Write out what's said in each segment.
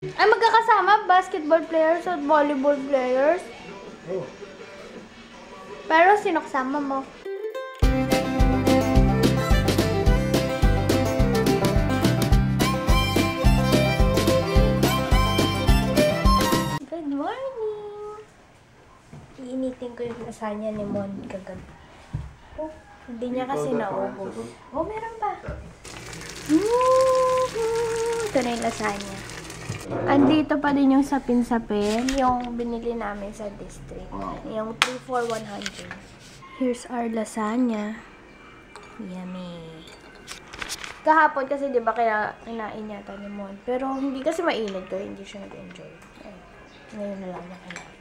Ay, magkakasama basketball players at volleyball players. Oh. Pero sino kasama mo? Good morning! Iinitin ko yung lasagna ni Mon kagabi. Oh, hindi niya kasi naubos. Oh, meron pa. Ito na yung lasagna. Andito pa din yung sapin-sapin, yung binili namin sa district. Yung 3 for 100. Here's our lasagna. Yummy. Kahapon kasi 'di ba kaya kinain yata ni Mon. Pero hindi kasi mainit kaya hindi siya nag-enjoy. Ngayon na lang niya kinain.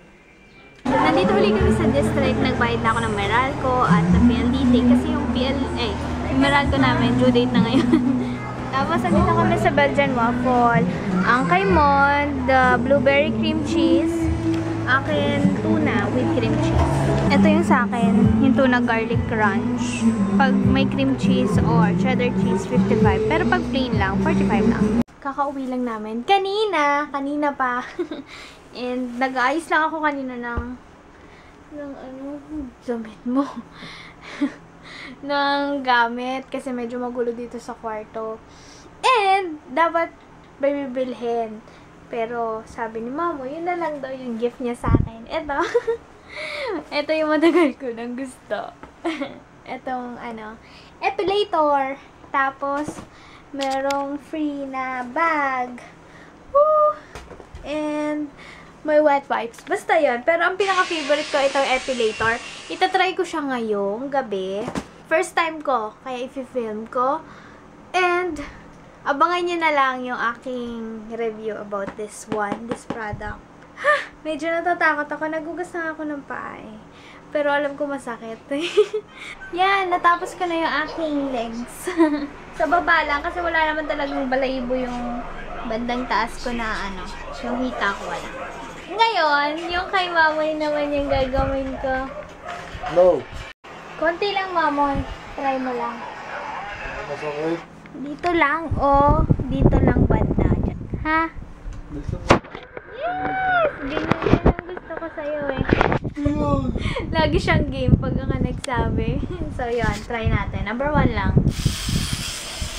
Nandito ulit kami sa district. Nagbayad na ako ng Meralco at ng PLDT kasi yung yung Meralco namin due date na ngayon. Tapos nandito kami sa Belgian waffle. Ang kay Mon, the blueberry cream cheese. Akin, tuna with cream cheese. Ito yung sa akin, yung tuna garlic crunch. Pag may cream cheese or cheddar cheese, 55. Pero pag plain lang, 45 lang. Kakauwi lang namin. Kanina pa. And nag-aayos lang ako kanina ng damit mo. ng gamit. Kasi medyo magulo dito sa kwarto. And, dapat bibilhin. Pero, sabi ni Mamo, yun na lang daw yung gift niya sa akin. Ito. Ito yung matagal ko nang gusto. Itong, epilator. Tapos, merong free na bag. Woo! And, may wet wipes. Basta yun. Pero, ang pinaka-favorite ko itong epilator. Itatry ko siya ngayong gabi. First time ko. Kaya i-film ko. And, abangan nyo na lang yung aking review about this product. Medyo natatakot ako. Nagugas na ako ng paa eh. Pero alam ko masakit. Yan, natapos ko na yung aking legs. Sa baba lang, kasi wala naman talagang balahibo yung bandang taas ko na yung hita ko wala. Ngayon, yung kay Mamoy naman yung gagawin ko. No. Konti lang, Mamoy. Try mo lang. Masakit. Dito lang, dito lang banda. Ha? Yes! Ganyan ang gusto ko sa'yo eh. Lagi siyang game pag ka nagsabi. So, yun. Try natin. Number 1 lang.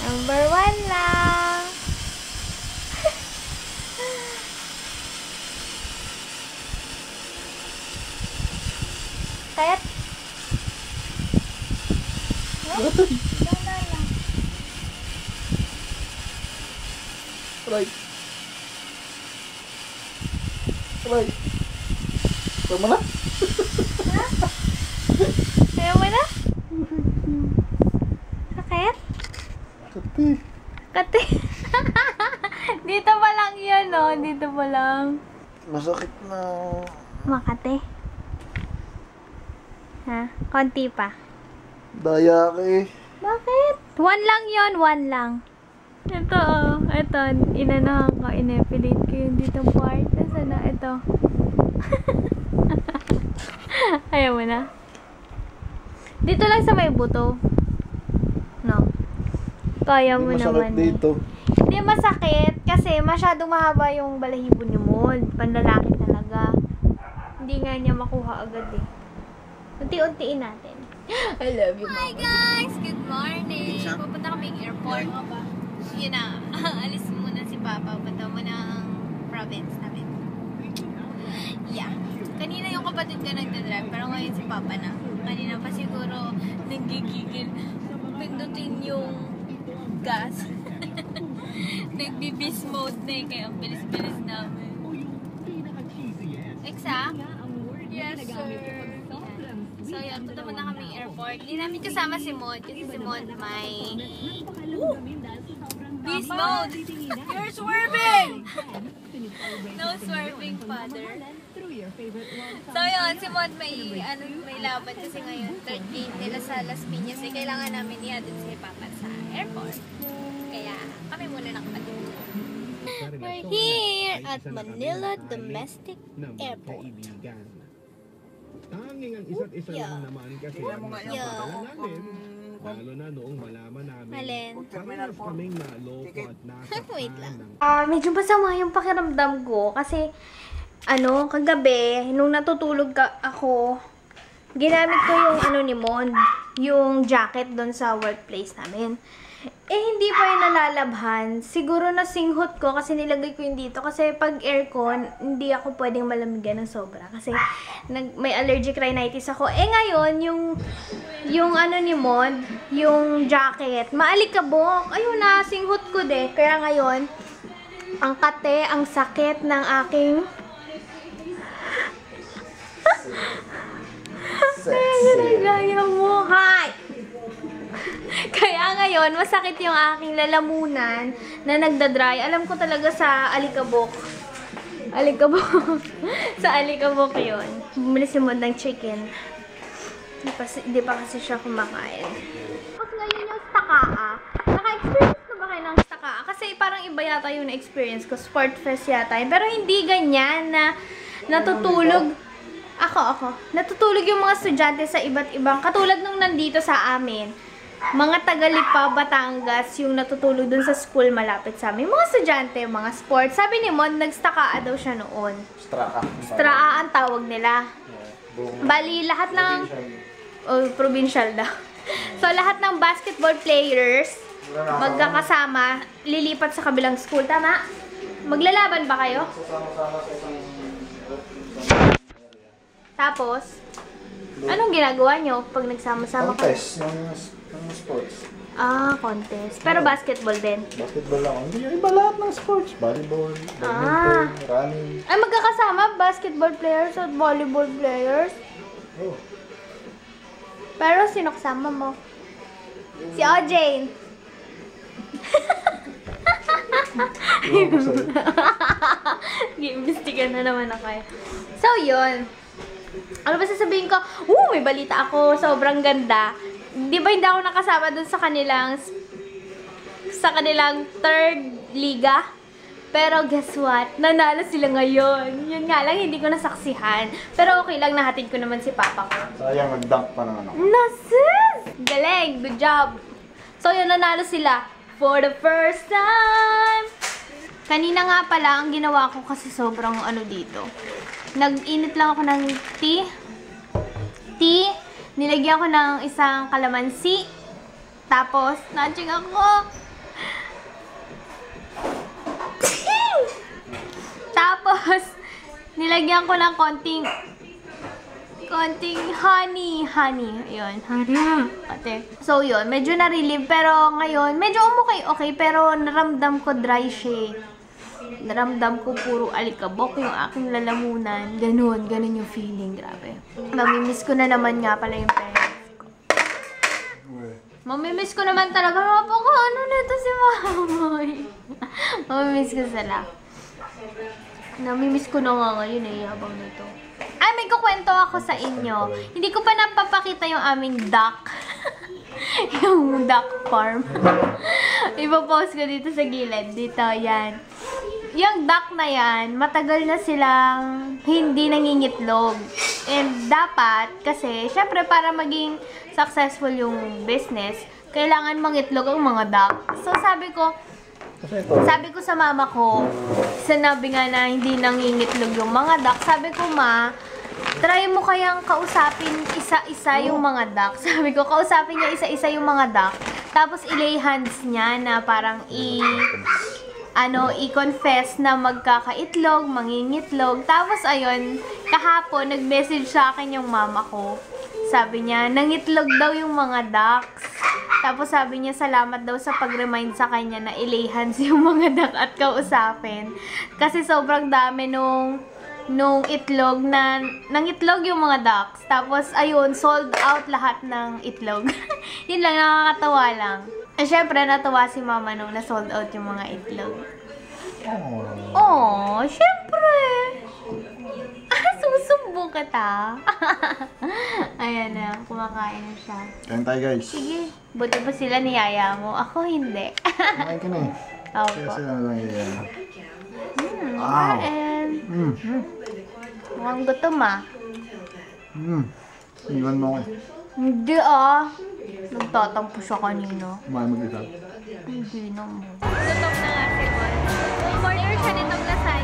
Number 1 lang. Kaya? Right. Right. Tama na? Kaya mo na? Sakit? Kati. Kati. Dito pa lang yun, Dito pa lang. Masakit na. Makati. Ha? Konti pa. Daya ka eh. Bakit? 1 lang yun, 1 lang. Ito, inanahan ko, inepilate ko yung ditong part. Nasaan na? Ito. Ayaw mo na? Dito lang sa may buto. No. Kaya mo naman. Masakit dito. Hindi masakit kasi masyadong mahaba yung balahibo ni Mon. Panlalaki talaga. Hindi nga niya makuha agad eh. Unti-untiin natin. I love you, Mama. Hi guys! Good morning! Pupunta kaming airport. Yun na. Alis muna si Papa. Punta muna ang province namin. Yeah. Kanina yung kapatid ko nagdadrive, pero ngayon si Papa na. Kanina pa siguro nagigigil. Pindutin yung gas. Nagbi-beast mode na eh, kaya ang bilis-bilis namin. Exact? Yes, sir. So, yun. Punta muna kaming airport. Hindi namin kasama si Mon. Kasi si Mon may beast mode. You're swerving! No swerving, father. So, yun. Si Mon may laban kasi ngayon. Third game nila sa Las Piñas. Eh, kailangan namin ihatid si Papa sa airport. Kaya, kami muna nakapatid. We're here at Manila Domestic Airport. Tanging ang isa't isa lang naman kasi ang napadala namin. ko. Lalo na noong malaman namin. Malin. Parehas kaming naloko at Wait nasaktan lang. ng Medyo masama yung pakiramdam ko kasi kagabi, nung natutulog ako, ginamit ko yung ni Mon, yung jacket doon sa workplace namin. Hindi pa yung nalalabhan. Siguro nasinghot ko kasi nilagay ko yun dito. Kasi pag aircon, hindi ako pwedeng malamigan ng sobra. Kasi may allergic rhinitis ako. Ngayon, yung ni Mon, yung jacket, maalikabok. Ayun na, singhot ko din. Kaya ngayon, ang kate, ang sakit ng aking gaya mo. Hi! Kaya ngayon, masakit yung aking lalamunan na nagda-dry. Alam ko talaga sa alikabok. Alikabok. Sa alikabok yun. Bumili si Mod ng chicken. Hindi pa kasi siya kumakain. Tapos ngayon yung stakaa. Naka-experience na ba kayo ng stakaa? Kasi parang iba yata yung na-experience ko. Sport fest yata yun. Pero hindi ganyan na natutulog. Ako. Natutulog yung mga estudyante sa iba't ibang. Katulad nung nandito sa amin. Mga Tagalipa, Batangas, yung natutulog dun sa school malapit sa amin. Mga estudyante, mga sports. Sabi ni Mon, nagstakaa daw siya noon. Straa ang tawag nila. Bali, lahat ng provincial daw. So, lahat ng basketball players magkakasama, lilipat sa kabilang school. Tama? Maglalaban ba kayo? Tapos, anong ginagawa nyo pag nagsama-sama kayo? Contest ng sports. Contest. Pero basketball din. Basketball lang. Hindi yung iba lahat ng sports. Volleyball, badminton, running. Ay, magkakasama basketball players at volleyball players? Oh. Pero sino kasama mo? Si Ojane. Giimbestigan na naman ako eh. So, yun. Ano ba sasabihin ko? May balita ako. Sobrang ganda. Di ba hindi ako nakasama dun sa kanilang third liga? Pero guess what? Nanalo sila ngayon. Yun nga lang, hindi ko nasaksihan. Pero okay lang, nahatid ko naman si Papa ko. Sayang, nag-dunk pa naman ako. Nasis! Galing! Good job! So yun, nanalo sila. For the first time! Kanina nga pala, ang ginawa ko kasi sobrang dito. Nag-init lang ako ng tea. Nilagyan ko ng isang kalamansi. Tapos, nudging ako. Tapos, nilagyan ko ng konting honey. Ayun, honey. Ate. So, yun. Medyo na-relieve. Pero ngayon, medyo okay. Pero naramdam ko dry shake. Naramdam ko puro alikabok yung aking lalamunan. Ganun yung feeling. Grabe. Mamimiss ko na naman nga pala yung parents ko. Mamimiss ko naman talaga. Napaka nito si Mamoy. Mamimiss ko sila. Namimiss ko na nga ngayon habang nito. Ay, may kukwento ako sa inyo. Hindi ko pa napapakita yung aming duck. Yung duck farm. Ipopost ko dito sa gilid. Dito, yan. Yung duck na yan, matagal na silang hindi nangingitlog. And dapat, kasi, syempre, para maging successful yung business, kailangan mangitlog ang mga duck. So, sabi ko sa mama ko, sinabi nga na hindi nangingitlog yung mga duck. Sabi ko, ma, try mo kayang kausapin isa-isa yung mga duck. Sabi ko, kausapin niya isa-isa yung mga duck. Tapos, ilay hands niya na parang i-confess na magkakaitlog, mangingitlog. Tapos, ayun, kahapon, nag-message sa akin yung mama ko. Sabi niya, nangitlog daw yung mga ducks. Tapos, sabi niya, salamat daw sa pag-remind sa kanya na ilay hands yung mga duck at kausapin. Kasi sobrang dami nung itlog na nangitlog yung mga ducks. Tapos, ayun, sold out lahat ng itlog. Yun lang, nakakatawa lang. Syempre, natuwa si mama nung na-sold out yung mga itlog. Oh, syempre! Susubo kita. Ayan na, kumakain na siya. Kain tayo, guys. Sige, buti pa sila niyaya mo. Ako hindi. Kumain ka na eh. Opo. Kaya sila lang yan. Kain. Mukhang gutom ah. Iwan mo ko eh. Hindi Nagtatampo siya kanina. Kumain mag-isa. Hindi naman. Gutom na nga si Paul. Umorder siya nitong lasagna.